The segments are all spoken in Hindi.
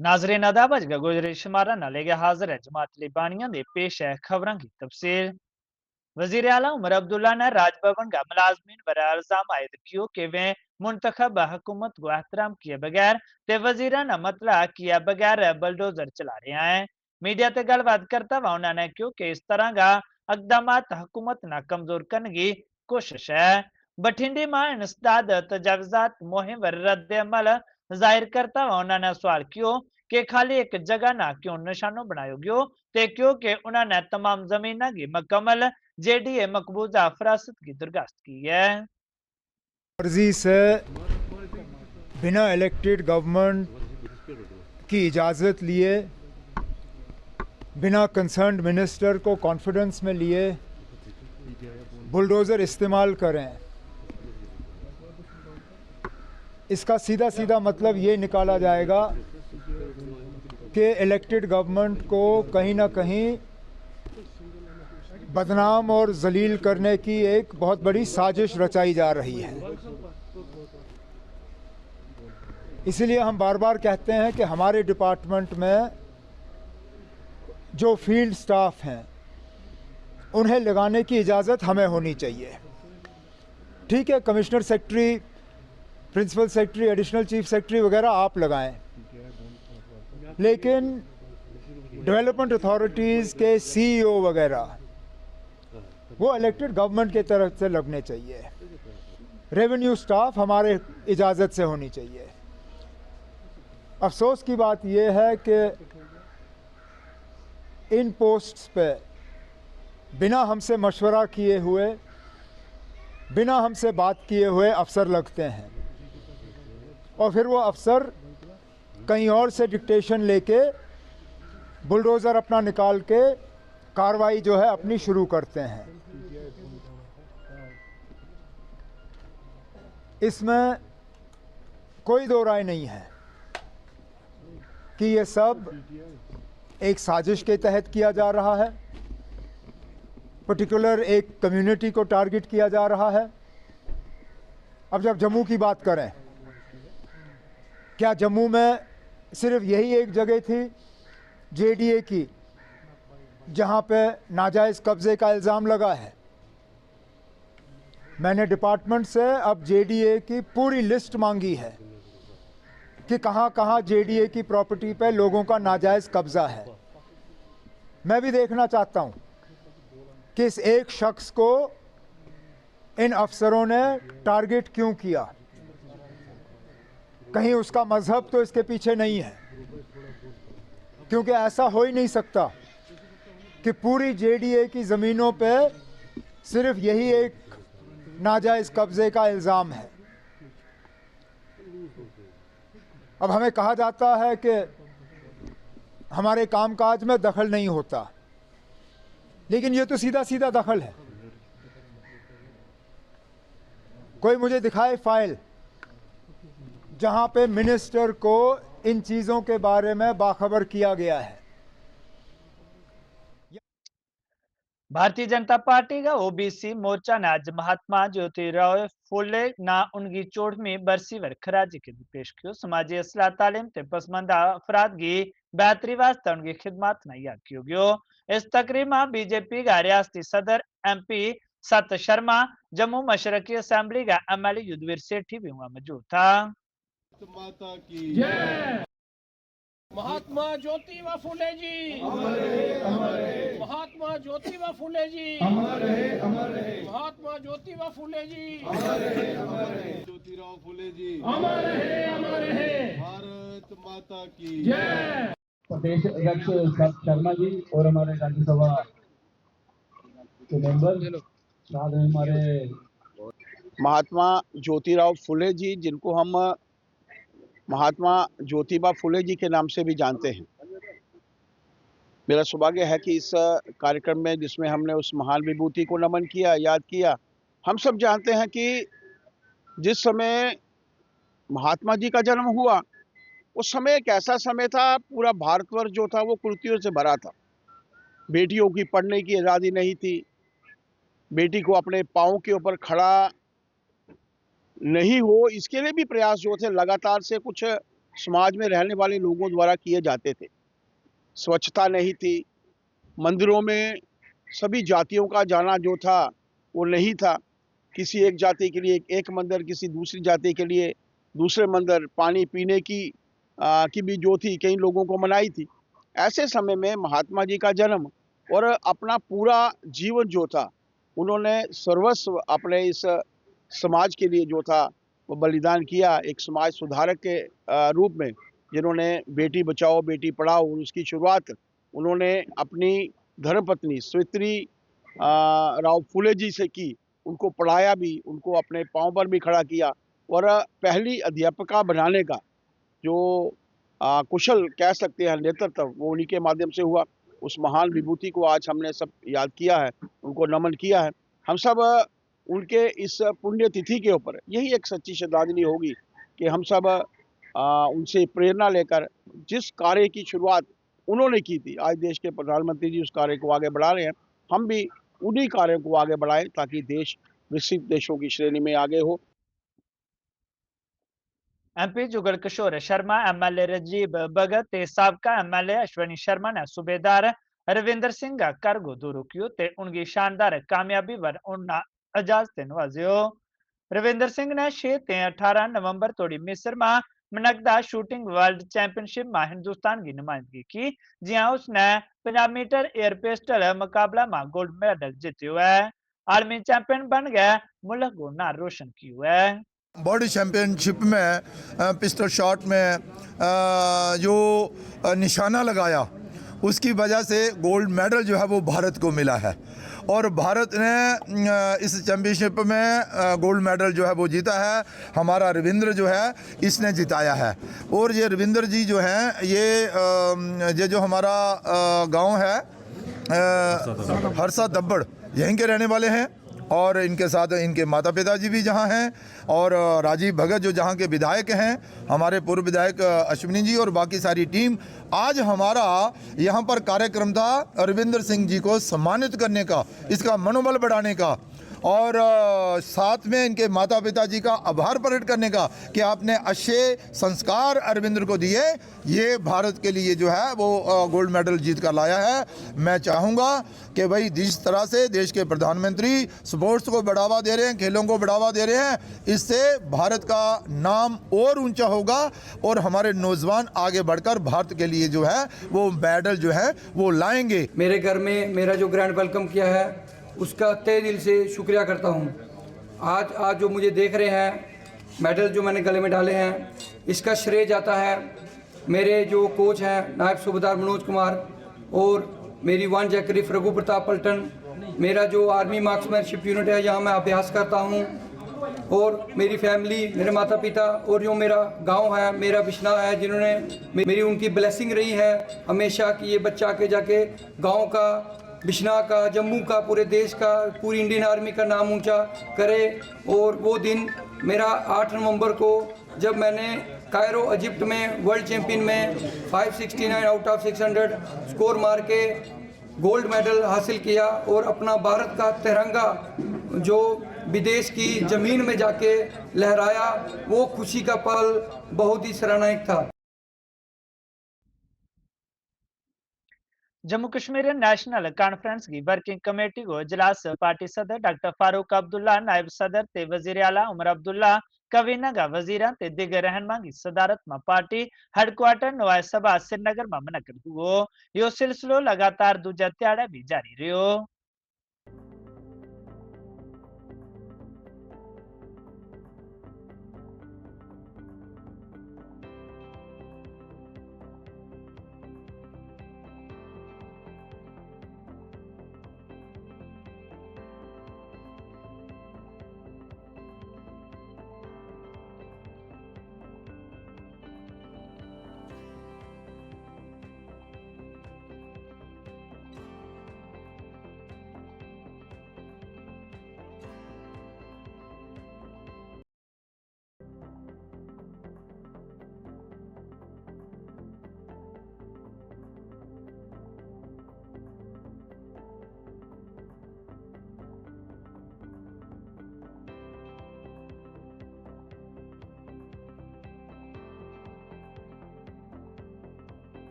नाजरीन अदाबज गुजरी शुमारा न लेगे हाजिर है जमात लिबानिया दे पेश है खबरों की तफसीर। वजीर आला उमर अब्दुल्ला ने राजभवन का मुलाजमीन पर इल्जाम आयद किया कि वे मुंतखब हुकूमत को एहतराम किए बगैर ते वजीराना मतला किए बगैर बलडोजर चला रहे हैं। मीडिया से गलबात करता हुआ उन्होंने क्यों कि इस तरह का इकदाम हुकूमत न कमजोर करने की कोशिश है। बठिंडे में इंसदाद तजावजात मुहिम पर रद्द अमल जाहिर करता हुआ उन्होंने सवाल किया कि खाली एक जगह ना क्यों निशानों बनायो गयो ते क्योंकि उन्होंने तमाम जमीन की मुकम्मल जेडीए मकबूजा फरासत की दरखास्त की है। मर्जी से बिना इलेक्टेड गवर्नमेंट की इजाज़त लिए, बिना कंसर्न्ड मिनिस्टर को कॉन्फिडेंस में लिए बुलडोज़र इस्तेमाल करें, इसका सीधा सीधा मतलब ये निकाला जाएगा कि इलेक्टेड गवर्नमेंट को कहीं ना कहीं बदनाम और जलील करने की एक बहुत बड़ी साजिश रचाई जा रही है। इसीलिए हम बार बार कहते हैं कि हमारे डिपार्टमेंट में जो फील्ड स्टाफ हैं उन्हें लगाने की इजाज़त हमें होनी चाहिए। ठीक है, commissioner secretary, principal secretary, additional chief secretary वगैरह आप लगाएं, लेकिन डेवलपमेंट अथॉरिटीज़ के सीईओ वगैरह वो इलेक्टेड गवर्नमेंट की तरफ से लगने चाहिए। रेवेन्यू स्टाफ हमारे इजाज़त से होनी चाहिए। अफसोस की बात यह है कि इन पोस्ट्स पे बिना हमसे मशवरा किए हुए, बिना हमसे बात किए हुए अफसर लगते हैं और फिर वो अफसर कहीं और से डिक्टेशन लेके बुलडोज़र अपना निकाल के कार्रवाई जो है अपनी शुरू करते हैं। इसमें कोई दो राय नहीं है कि ये सब एक साजिश के तहत किया जा रहा है, पर्टिकुलर एक कम्युनिटी को टारगेट किया जा रहा है। अब जब जम्मू की बात करें, क्या जम्मू में सिर्फ यही एक जगह थी जेडीए की जहां पे नाजायज़ कब्ज़े का इल्ज़ाम लगा है? मैंने डिपार्टमेंट से अब जेडीए की पूरी लिस्ट मांगी है कि कहां कहां जेडीए की प्रॉपर्टी पे लोगों का नाजायज़ कब्ज़ा है। मैं भी देखना चाहता हूं कि इस एक शख्स को इन अफसरों ने टारगेट क्यों किया। कहीं उसका मजहब तो इसके पीछे नहीं है, क्योंकि ऐसा हो ही नहीं सकता कि पूरी जेडीए की ज़मीनों पे सिर्फ यही एक नाजायज़ कब्ज़े का इल्ज़ाम है। अब हमें कहा जाता है कि हमारे कामकाज में दखल नहीं होता, लेकिन ये तो सीधा सीधा दखल है। कोई मुझे दिखाए फाइल जहां पे मिनिस्टर को इन चीज़ों के बारे में बाखबर किया गया है। भारतीय जनता पार्टी का ओबीसी मोर्चा ने आज महात्मा ज्योतिराव फुले ना उनकी चौदहवीं बरसी पर खराजी के पेश किया। समाजी असलाह तालीम ते पसमंदा अफराद की बेहतरी वास्ते उनकी खिदमत न याद किया गयो। इस तकरीब में बीजेपी का रियासती सदर एमपी सत शर्मा, जम्मू मशरकी असेंबली का एमएलए युद्धवीर सेठी भी वहां मौजूद था। माता की जय। महात्मा ज्योतिबा फुले जी अमर रहे, अमर रहे। महात्मा ज्योतिबा फुले जी अमर रहे, अमर रहे। महात्मा ज्योतिबा फुले जी अमर रहे, अमर रहे। ज्योतिराव फुले जी अमर रहे, अमर रहे। भारत माता की जय। प्रदेश अध्यक्ष शर्मा जी और हमारे राज्यसभा के मेंबर, साथ में हमारे महात्मा ज्योतिराव फुले जी, जिनको हम महात्मा ज्योतिबा फुले जी के नाम से भी जानते हैं। मेरा सौभाग्य है कि इस कार्यक्रम में, जिसमें हमने उस महान विभूति को नमन किया, याद किया। हम सब जानते हैं कि जिस समय महात्मा जी का जन्म हुआ, उस समय एक ऐसा समय था, पूरा भारतवर्ष जो था वो कुरीतियों से भरा था। बेटियों की पढ़ने की आज़ादी नहीं थी, बेटी को अपने पाँव के ऊपर खड़ा नहीं हो, इसके लिए भी प्रयास जो थे लगातार से कुछ समाज में रहने वाले लोगों द्वारा किए जाते थे। स्वच्छता नहीं थी, मंदिरों में सभी जातियों का जाना जो था वो नहीं था। किसी एक जाति के लिए एक मंदिर, किसी दूसरी जाति के लिए दूसरे मंदिर, पानी पीने की भी जो थी कई लोगों को मनाही थी। ऐसे समय में महात्मा जी का जन्म और अपना पूरा जीवन जो था उन्होंने सर्वस्व अपने इस समाज के लिए जो था वो बलिदान किया, एक समाज सुधारक के रूप में, जिन्होंने बेटी बचाओ बेटी पढ़ाओ उसकी शुरुआत उन्होंने अपनी धर्मपत्नी सावित्री राव फुले जी से की। उनको पढ़ाया भी, उनको अपने पाँव पर भी खड़ा किया और पहली अध्यापिका बनाने का जो कुशल कह सकते हैं नेतृत्व वो उन्हीं के माध्यम से हुआ। उस महान विभूति को आज हमने सब याद किया है, उनको नमन किया है। हम सब उनके इस पुण्य तिथि के ऊपर यही एक सच्ची श्रद्धांजलि होगी कि हम सब उनसे प्रेरणा लेकर जिस कार्य की शुरुआत उन्होंने की थी, आज देश के प्रधानमंत्री जी उस कार्य को आगे बढ़ा रहे हैं, हम भी उन्हीं कार्यों को आगे बढ़ाएं ताकि देश विकसित देशों की श्रेणी में आगे हो। एमपी जुगल किशोर शर्मा, एमएलए राजीव भगत ते साबका एमएलए अश्वनी शर्मा ने सूबेदार रविंदर सिंह का करगो दूर कियो ते उनकी शानदार कामयाबी पर उन्ना इजाजत नवाजियो। रविंदर सिंह ने 6 ते 18 नवंबर तोड़ी मिस्र में मनकदा शूटिंग वर्ल्ड चैंपियनशिप में हिंदुस्तान की नुमाइंदगी की, जिहां उसने 50 मीटर एयर पिस्टल मुकाबला में गोल्ड मेडल जीत्यो है। आर्मी चैंपियन बन गए, मुल्क को नाम रोशन कियो है। बॉडी चैम्पियनशिप में पिस्टल शॉट में जो निशाना लगाया उसकी वजह से गोल्ड मेडल जो है वो भारत को मिला है और भारत ने इस चैम्पियनशिप में गोल्ड मेडल जो है वो जीता है। हमारा रविंद्र जो है इसने जिताया है और ये रविंद्र जी जो हैं ये जो हमारा गांव है हरसा दब्बड़, यहीं के रहने वाले हैं और इनके साथ इनके माता पिताजी भी जहाँ हैं और राजीव भगत जो जहाँ के विधायक हैं, हमारे पूर्व विधायक अश्विनी जी और बाकी सारी टीम। आज हमारा यहाँ पर कार्यक्रम था रविंद्र सिंह जी को सम्मानित करने का, इसका मनोबल बढ़ाने का और साथ में इनके माता पिताजी का आभार प्रकट करने का कि आपने अच्छे संस्कार अरविंद्र को दिए। ये भारत के लिए जो है वो गोल्ड मेडल जीत कर लाया है। मैं चाहूँगा कि भाई जिस तरह से देश के प्रधानमंत्री स्पोर्ट्स को बढ़ावा दे रहे हैं, खेलों को बढ़ावा दे रहे हैं, इससे भारत का नाम और ऊंचा होगा और हमारे नौजवान आगे बढ़कर भारत के लिए जो है वो मेडल जो है वो लाएंगे। मेरे घर में मेरा जो ग्रैंड वेलकम किया है उसका तहे दिल से शुक्रिया करता हूँ। आज जो मुझे देख रहे हैं मेडल जो मैंने गले में डाले हैं, इसका श्रेय जाता है मेरे जो कोच हैं नायब सूबेदार मनोज कुमार और मेरी वन जैकरिफ रघु प्रताप पलटन, मेरा जो आर्मी मार्क्समैनशिप यूनिट है यहाँ मैं अभ्यास करता हूँ और मेरी फैमिली, मेरे माता पिता और जो मेरा गांव है, मेरा बिश्ना है, जिन्होंने मेरी उनकी ब्लेसिंग रही है हमेशा कि ये बच्चा आके जाके गांव का, बिश्ना का, जम्मू का, पूरे देश का, पूरी इंडियन आर्मी का नाम ऊंचा करे। और वो दिन मेरा 8 नवंबर को जब मैंने कायरो इजिप्ट में वर्ल्ड चैंपियन में 569 आउट ऑफ 600 स्कोर मार के गोल्ड मेडल हासिल किया और अपना भारत का तिरंगा जो विदेश की ज़मीन में जाके लहराया, वो खुशी का पल बहुत ही सराहनीय था। जम्मू कश्मीर नेशनल कॉन्फ्रेंस की वर्किंग कमेटी को इजलास पार्टी सदर डॉक्टर फारूक अब्दुल्ला, नायब सदर ते वजीर आला उमर अब्दुल्ला, कवीना का वजीरा ते दिगर रहनमा की सदारत में पार्टी हेडक्वार्टर नुआय सभा श्रीनगर में मुनक्किद हुओ। यो सिलसिलो लगातार दूजा त्याड़ा भी जारी रहो।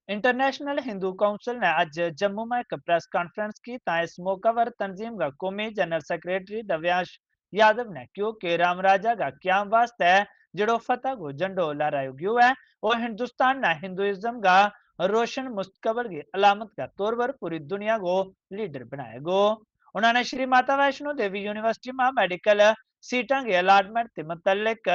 इंटरनेशनल हिंदू काउंसिल ने अज जम्मू में एक प्रेस कॉन्फ्रेंस की ता इस मौका पर तंजीम का कौमी जनरल सेक्रेटरी दव्यांश यादव ने क्यों कि राम राजा का क्याम वास्ते जड़ो फतह को झंडो लहरायो गयो है और हिंदुस्तान ने हिंदुइज्म का रोशन मुस्तकबल की अलामत का तौर पर पूरी दुनिया को लीडर बनाया गो। उन्होंने श्री माता वैष्णो देवी यूनिवर्सिटी में मेडिकल सीटा के अलाटमेंट के मुतल्लिक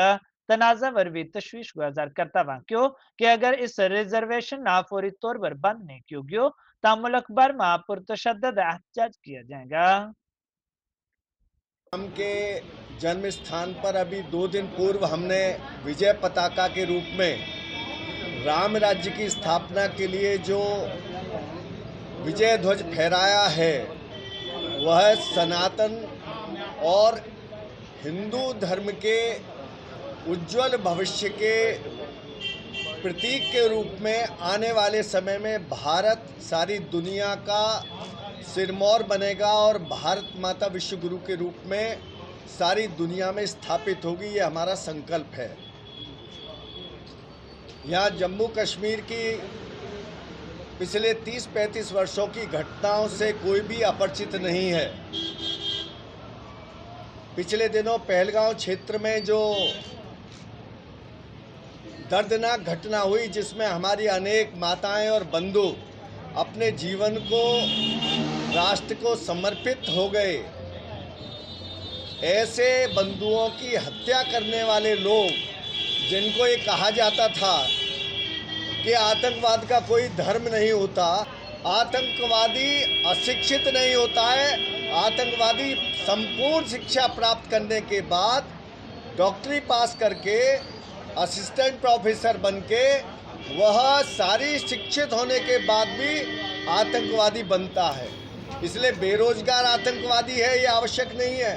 तनाजा पर भी तशवीश गुजार करता वहां क्यों कि अगर इस रिजर्वेशन ना फौरी तौर पर बंद नहीं किया गया तो मुल्क भर में पुरतशद्दद एहतजाज किया जाएगा। राम के जन्म स्थान पर अभी 2 दिन पूर्व हमने विजय पताका के रूप में राम राज्य की स्थापना के लिए जो विजय ध्वज फहराया है वह सनातन और हिंदू धर्म के उज्जवल भविष्य के प्रतीक के रूप में आने वाले समय में भारत सारी दुनिया का सिरमौर बनेगा और भारत माता विश्व गुरु के रूप में सारी दुनिया में स्थापित होगी, ये हमारा संकल्प है। यहाँ जम्मू कश्मीर की पिछले 30-35 वर्षों की घटनाओं से कोई भी अपरिचित नहीं है। पिछले दिनों पहलगांव क्षेत्र में जो दर्दनाक घटना हुई जिसमें हमारी अनेक माताएं और बंधु अपने जीवन को राष्ट्र को समर्पित हो गए, ऐसे बंधुओं की हत्या करने वाले लोग जिनको ये कहा जाता था कि आतंकवाद का कोई धर्म नहीं होता, आतंकवादी अशिक्षित नहीं होता है, आतंकवादी संपूर्ण शिक्षा प्राप्त करने के बाद डॉक्टरी पास करके असिस्टेंट प्रोफेसर बनके वह सारी शिक्षित होने के बाद भी आतंकवादी बनता है। इसलिए बेरोजगार आतंकवादी है ये आवश्यक नहीं है।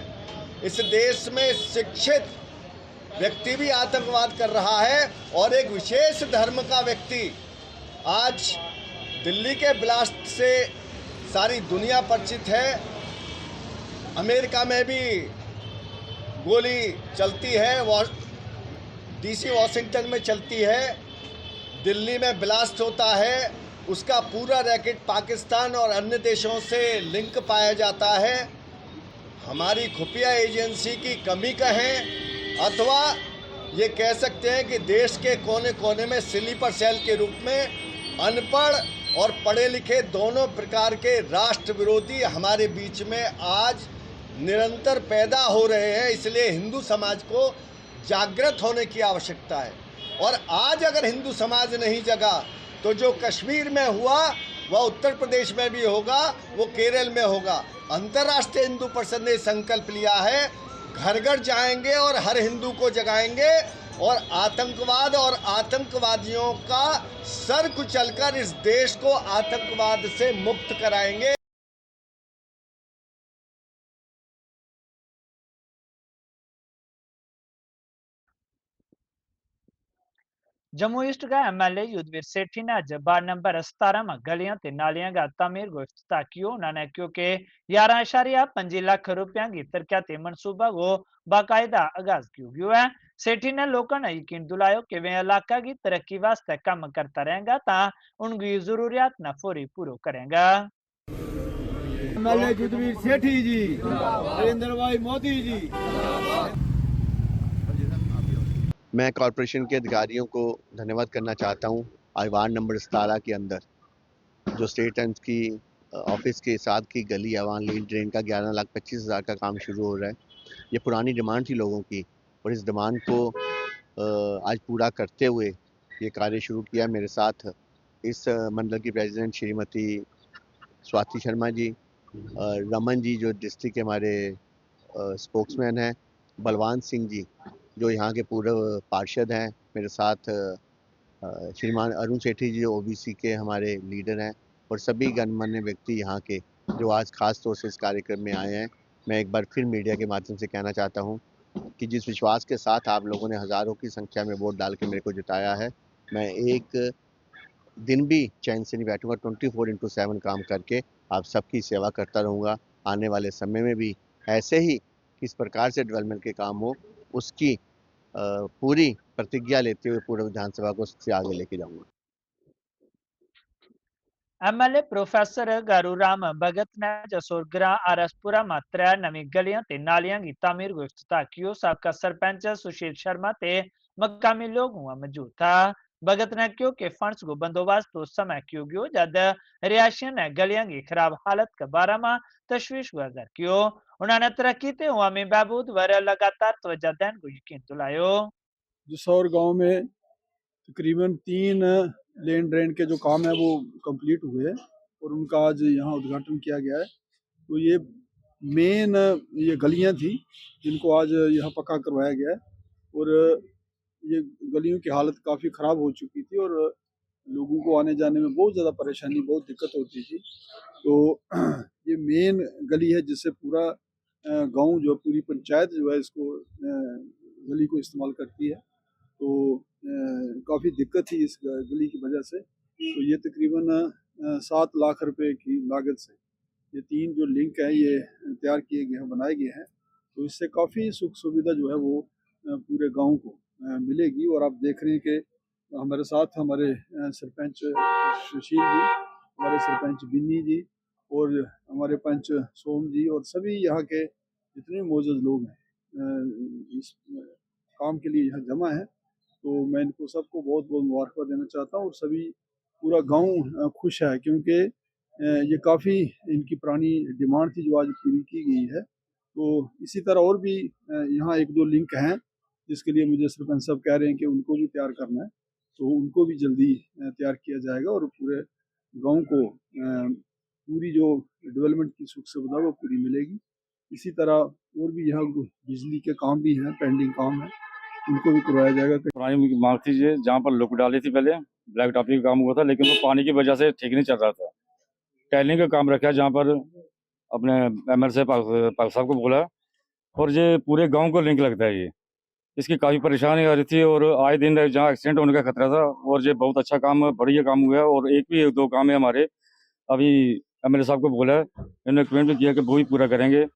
इस देश में शिक्षित व्यक्ति भी आतंकवाद कर रहा है और एक विशेष धर्म का व्यक्ति आज दिल्ली के ब्लास्ट से सारी दुनिया परिचित है। अमेरिका में भी गोली चलती है, डीसी वॉशिंगटन में चलती है, दिल्ली में ब्लास्ट होता है, उसका पूरा रैकेट पाकिस्तान और अन्य देशों से लिंक पाया जाता है। हमारी खुफिया एजेंसी की कमी कहें अथवा ये कह सकते हैं कि देश के कोने कोने में स्लीपर सेल के रूप में अनपढ़ और पढ़े लिखे दोनों प्रकार के राष्ट्र विरोधी हमारे बीच में आज निरंतर पैदा हो रहे हैं। इसलिए हिंदू समाज को जागृत होने की आवश्यकता है और आज अगर हिंदू समाज नहीं जगा तो जो कश्मीर में हुआ वह उत्तर प्रदेश में भी होगा, वो केरल में होगा। अंतर्राष्ट्रीय हिंदू परिषद ने संकल्प लिया है, घर घर जाएंगे और हर हिंदू को जगाएंगे और आतंकवाद और आतंकवादियों का सर कुचलकर इस देश को आतंकवाद से मुक्त कराएंगे। जम्मू ईस्ट का एमएलए युद्धवीर सेठी ने अज 12 नंबर 17 में गलियां ते नालियां का तमीर को इफ्तिताह कियो। उन्होंने क्योंकि 11.5 लाख रुपया की तरक्याती मनसूबा को बाकायदा आगाज किया गया है। सेठी ने लोगों ने यकीन दिलायो कि वे इलाका की तरक्की वास्ते काम करता रहेगा ता उनकी जरूरियात न फौरी पूरा करेगा। एमएलए युद्धवीर सेठी जी, नरेंद्र भाई मोदी जी। मैं कॉरपोरेशन के अधिकारियों को धन्यवाद करना चाहता हूं। आज वार्ड नंबर 17 के अंदर जो स्टेट एम्स की ऑफिस के साथ की गली है वहाँ लीड ड्रेन का 11,25,000 का काम शुरू हो रहा है। ये पुरानी डिमांड थी लोगों की और इस डिमांड को आज पूरा करते हुए ये कार्य शुरू किया। मेरे साथ इस मंडल की प्रेसिडेंट श्रीमती स्वाति शर्मा जी, रमन जी जो डिस्ट्रिक्ट के हमारे स्पोक्समैन हैं, बलवान सिंह जी जो यहाँ के पूर्व पार्षद हैं, मेरे साथ श्रीमान अरुण सेठी जी जो ओबीसी के हमारे लीडर हैं और सभी गणमान्य व्यक्ति यहाँ के जो आज खास तौर से इस कार्यक्रम में आए हैं। मैं एक बार फिर मीडिया के माध्यम से कहना चाहता हूँ कि जिस विश्वास के साथ आप लोगों ने हज़ारों की संख्या में वोट डाल के मेरे को जिताया है, मैं एक दिन भी चैन से नहीं बैठूंगा। 24/7 काम करके आप सबकी सेवा करता रहूँगा। आने वाले समय में भी ऐसे ही किस प्रकार से डेवलपमेंट के काम हो उसकी पूरी प्रतिज्ञा लेते हुए पूरे विधानसभा को सबसे आगे लेके जाऊंगा। एमएलए प्रोफेसर गारूराम भगत ने जसोरगरा आरसपुरा मात्रै नवी गलियां ते नालियां की तामीर को इफ्तिताह कियो। साबका सरपंच सुशील शर्मा ते मकामी लोग हुआ मौजूद था। भगत ने क्यों के फंड्स को बंदोबस्त उस समय क्यों गयो जब रिहायशियों ने गलियां की खराब हालत के बारे में तशवीश को अजहर कियो। उन्होंने तरक्की ते अवामी बहबूद वर लगातार तवज्जो देने को यकीन दिलायो। जसौर गांव में तकरीबन 3 लेन ड्रेन के जो काम है वो कंप्लीट हुए और उनका आज यहाँ उद्घाटन किया गया है। तो ये मेन ये गलियां थी जिनको आज यहाँ पक्का करवाया गया है और ये गलियों की हालत काफ़ी ख़राब हो चुकी थी और लोगों को आने जाने में बहुत ज़्यादा परेशानी, बहुत दिक्कत होती थी। तो ये मेन गली है जिससे पूरा गांव जो पूरी पंचायत जो है इसको गली को इस्तेमाल करती है। तो काफ़ी दिक्कत थी इस गली की वजह से। तो ये तकरीबन 7 लाख रुपए की लागत से ये 3 जो लिंक हैं ये तैयार किए गए हैं, बनाए गए हैं। तो इससे काफ़ी सुख सुविधा जो है वो पूरे गांव को मिलेगी। और आप देख रहे हैं कि हमारे साथ हमारे सरपंच सुशील जी, हमारे सरपंच बिन्नी जी और हमारे पंच सोम जी और सभी यहाँ के जितने मौजूद लोग हैं इस काम के लिए यहाँ जमा है। तो मैं इनको सबको बहुत बहुत मुबारकबाद देना चाहता हूँ और सभी पूरा गांव खुश है क्योंकि ये काफ़ी इनकी पुरानी डिमांड थी जो आज पूरी की गई है। तो इसी तरह और भी यहाँ 1-2 लिंक हैं जिसके लिए मुझे सरपंच साहब कह रहे हैं कि उनको भी तैयार करना है। तो उनको भी जल्दी तैयार किया जाएगा और पूरे गांव को पूरी जो डेवलपमेंट की सुख सुविधा वो पूरी मिलेगी। इसी तरह और भी यहाँ बिजली के काम भी हैं, पेंडिंग काम है, उनको भी करवाया जाएगा। पुरानी मार्ग थी जहाँ पर लुक डाली थी, पहले ब्लैक टॉपिंग का काम हुआ था लेकिन वो पानी की वजह से ठीक नहीं चल रहा था। टाइलिंग का काम रखा जहाँ पर अपने एमएलए पाल साहब को बोला और ये पूरे गांव को लिंक लगता है। ये इसकी काफ़ी परेशानी आ रही थी और आए दिन जहाँ एक्सीडेंट होने का खतरा था और ये बहुत अच्छा काम, बढ़िया काम हुआ है। और एक भी 2 काम है हमारे, अभी एमएलए साहब को बोला है, इन्होंने कमेंट भी किया कि वो भी पूरा करेंगे।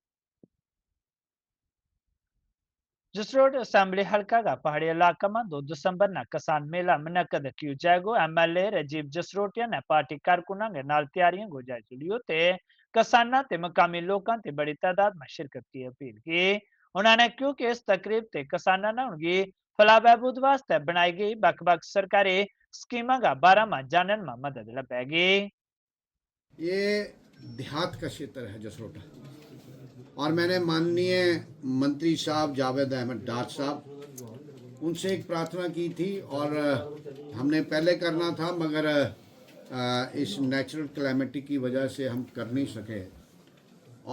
जसरोड असेंबली हल्का का पहाड़ी इलाका में 2 दिसंबर न किसान मेला मुनक्कद कियो जाएगो। एमएलए राजीव जसरोटिया ने पार्टी कारकुनां के नाल तैयारियों को जायजा लियो ते किसानां ते मकामी लोकां ते बड़ी तादाद में शिरकत की अपील की। उन्होंने क्यों कि इस तकरीब ते किसानां ने उनकी फलाह बहबूद वास्ते बनाई गई बख-बख सरकारी स्कीमां का बारे में जानने में मदद लपेगी। ये देहात का क्षेत्र है जसरोटा और मैंने माननीय मंत्री साहब जावेद अहमद डार साहब उनसे एक प्रार्थना की थी और हमने पहले करना था मगर इस नेचुरल कैलेमिटी की वजह से हम कर नहीं सके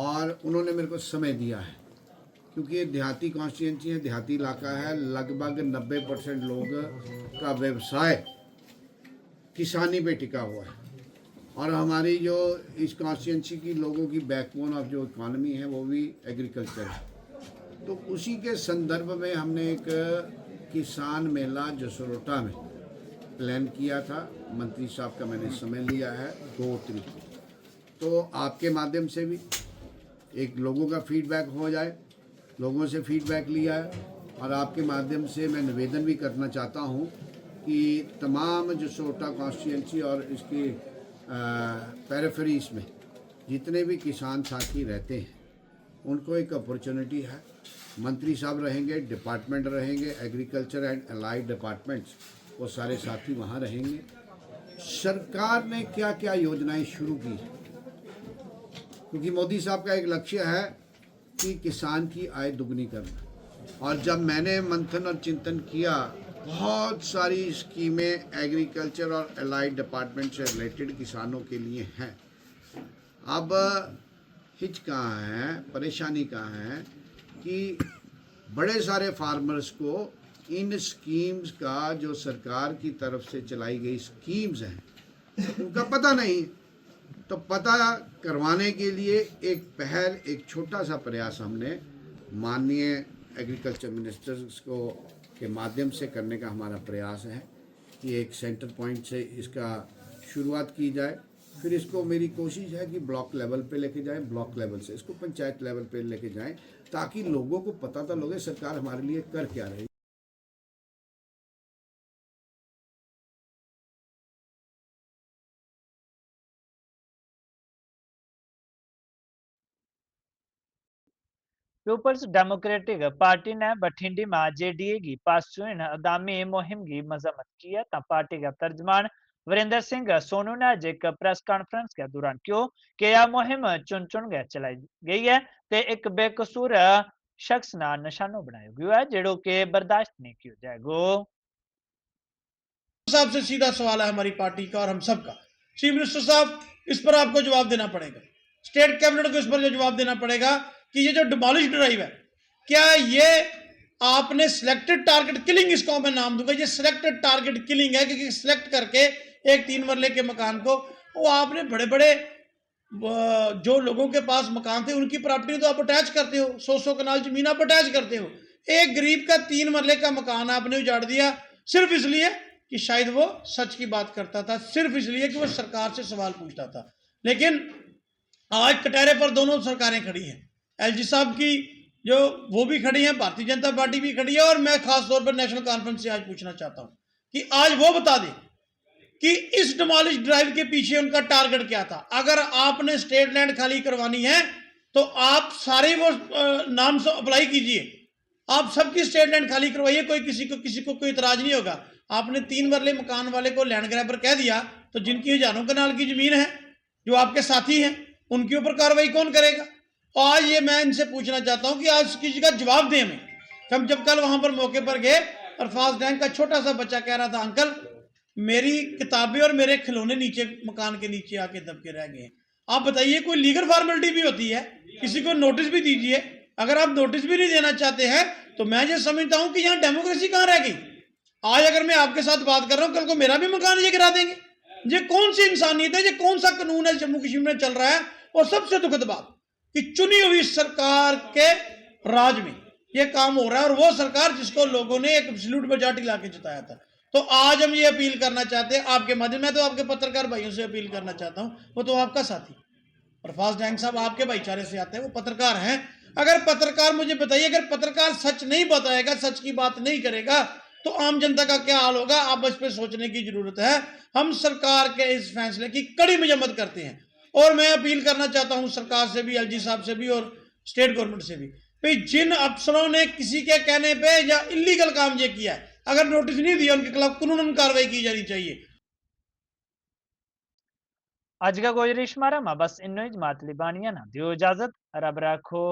और उन्होंने मेरे को समय दिया है क्योंकि ये देहाती कॉन्स्टिट्यूंसी है, देहाती इलाका है। लगभग 90% लोग का व्यवसाय किसानी पे टिका हुआ है और हमारी जो इस कॉन्स्टिट्यूंसी की लोगों की बैकबोन ऑफ जो इकॉनमी है वो भी एग्रीकल्चर है। तो उसी के संदर्भ में हमने एक किसान मेला जसरोटा में प्लान किया था। मंत्री साहब का मैंने समय लिया है 2 तारीख को। तो आपके माध्यम से भी एक लोगों का फीडबैक हो जाए, लोगों से फीडबैक लिया है और आपके माध्यम से मैं निवेदन भी करना चाहता हूँ कि तमाम जसरोटा कॉन्स्टिट्यूंसी और इसकी पेरिफेरीज में जितने भी किसान साथी रहते हैं उनको एक अपॉर्चुनिटी है। मंत्री साहब रहेंगे, डिपार्टमेंट रहेंगे, एग्रीकल्चर एंड अलाइड डिपार्टमेंट्स वो सारे साथी वहाँ रहेंगे। सरकार ने क्या क्या योजनाएं शुरू की क्योंकि मोदी साहब का एक लक्ष्य है कि किसान की आय दुगनी करना और जब मैंने मंथन और चिंतन किया बहुत सारी स्कीमें एग्रीकल्चर और अलाइड डिपार्टमेंट से रिलेटेड किसानों के लिए हैं। अब हिच कहाँ है, परेशानी कहाँ है कि बड़े सारे फार्मर्स को इन स्कीम्स का जो सरकार की तरफ से चलाई गई स्कीम्स हैं उनका पता नहीं। तो पता करवाने के लिए एक पहल, एक छोटा सा प्रयास हमने माननीय एग्रीकल्चर मिनिस्टर्स को के माध्यम से करने का हमारा प्रयास है कि एक सेंटर पॉइंट से इसका शुरुआत की जाए। फिर इसको मेरी कोशिश है कि ब्लॉक लेवल पे लेके जाएं, ब्लॉक लेवल से इसको पंचायत लेवल पे लेके जाएं ताकि लोगों को पता तो लगे सरकार हमारे लिए कर क्या रही है। पीपल्स डेमोक्रेटिक पार्टी ने बठिंडी में जेडीए की पासचुन अदामी मुहिम की मजम्मत की है। ता पार्टी के तर्जमान वीरेंद्र सिंह सोनू ने आज एक प्रेस कॉन्फ्रेंस के दौरान क्यों कि यह मुहिम चुन चुन के चलाई गई है ते एक बेकसूर शख्स ना निशानो बनाया गया है जेड़ो के बर्दाश्त नहीं किया जाएगा। साहब से सीधा सवाल है हमारी पार्टी का और हम सबका। चीफ मिनिस्टर साहब, इस पर आपको जवाब देना पड़ेगा, स्टेट कैबिनेट को इस पर जवाब देना पड़ेगा कि ये जो डिमोलिश ड्राइव है, क्या ये आपने सिलेक्टेड टारगेट किलिंग, इसको मैं नाम दूंगा, ये सिलेक्टेड टारगेट किलिंग है क्योंकि सिलेक्ट करके एक 3 मरले के मकान को वो आपने बड़े बड़े जो लोगों के पास मकान थे उनकी प्रॉपर्टी तो आप अटैच करते हो, 100 कनाल जमीन आप अटैच करते हो। एक गरीब का 3 मरले का मकान आपने उजाड़ दिया सिर्फ इसलिए कि शायद वो सच की बात करता था, सिर्फ इसलिए कि वो सरकार से सवाल पूछता था। लेकिन आज कटहरे पर दोनों सरकारें खड़ी हैं, एलजी साहब की जो वो भी खड़ी हैं, भारतीय जनता पार्टी भी खड़ी है, और मैं खास तौर पर नेशनल कॉन्फ्रेंस से आज पूछना चाहता हूं कि आज वो बता दें कि इस डिमोलिश ड्राइव के पीछे उनका टारगेट क्या था। अगर आपने स्टेट लैंड खाली करवानी है तो आप सारे वो नाम से अप्लाई कीजिए, आप सबकी स्टेट लैंड खाली करवाइए, कोई किसी को कोई इतराज नहीं होगा। आपने 3 मरले मकान वाले को लैंड ग्रैबर कह दिया तो जिनकी हजारों कनाल की जमीन है, जो आपके साथी हैं, उनके ऊपर कार्रवाई कौन करेगा। और आज ये मैं इनसे पूछना चाहता हूं कि आज किसी का जवाब दें हमें। हम जब कल वहां पर मौके पर गए, अरफाज डैंग का छोटा सा बच्चा कह रहा था, अंकल मेरी किताबें और मेरे खिलौने नीचे मकान के नीचे आके दब के रह गए। आप बताइए, कोई लीगल फॉर्मेलिटी भी होती है, किसी को नोटिस भी दीजिए। अगर आप नोटिस भी नहीं देना चाहते हैं तो मैं ये समझता हूं कि यहाँ डेमोक्रेसी कहाँ रह गई। आज अगर मैं आपके साथ बात कर रहा हूं, कल को मेरा भी मकान ये गिरा देंगे। ये कौन सी इंसानियत है, ये कौन सा कानून है जम्मू कश्मीर में चल रहा है। और सबसे दुखद बात कि चुनी हुई सरकार के राज में ये काम हो रहा है, और वो सरकार जिसको लोगों ने एक एब्सोल्यूट मेजॉरिटी लाके जिताया था। तो आज हम ये अपील करना चाहते हैं आपके माध्यम, मैं तो आपके पत्रकार भाइयों से अपील करना चाहता हूं, वो तो आपका साथी अरफाज डैंग साहब आपके भाईचारे से आते हैं, वो पत्रकार हैं। अगर पत्रकार, मुझे बताइए, अगर पत्रकार सच नहीं बताएगा, सच की बात नहीं करेगा तो आम जनता का क्या हाल होगा। आप इस पर सोचने की जरूरत है। हम सरकार के इस फैसले की कड़ी मजम्मत करते हैं, और मैं अपील करना चाहता हूं सरकार से भी, एलजी साहब से भी और स्टेट गवर्नमेंट से भी, भाई जिन अफसरों ने किसी के कहने पे या इलीगल काम ये किया है, अगर नोटिस नहीं दिया उनके खिलाफ कानूनन कार्रवाई की जानी चाहिए। आज का गुजरिश मारा बस इन जमात लिबानिया ना दियो इजाजत, रब रखो।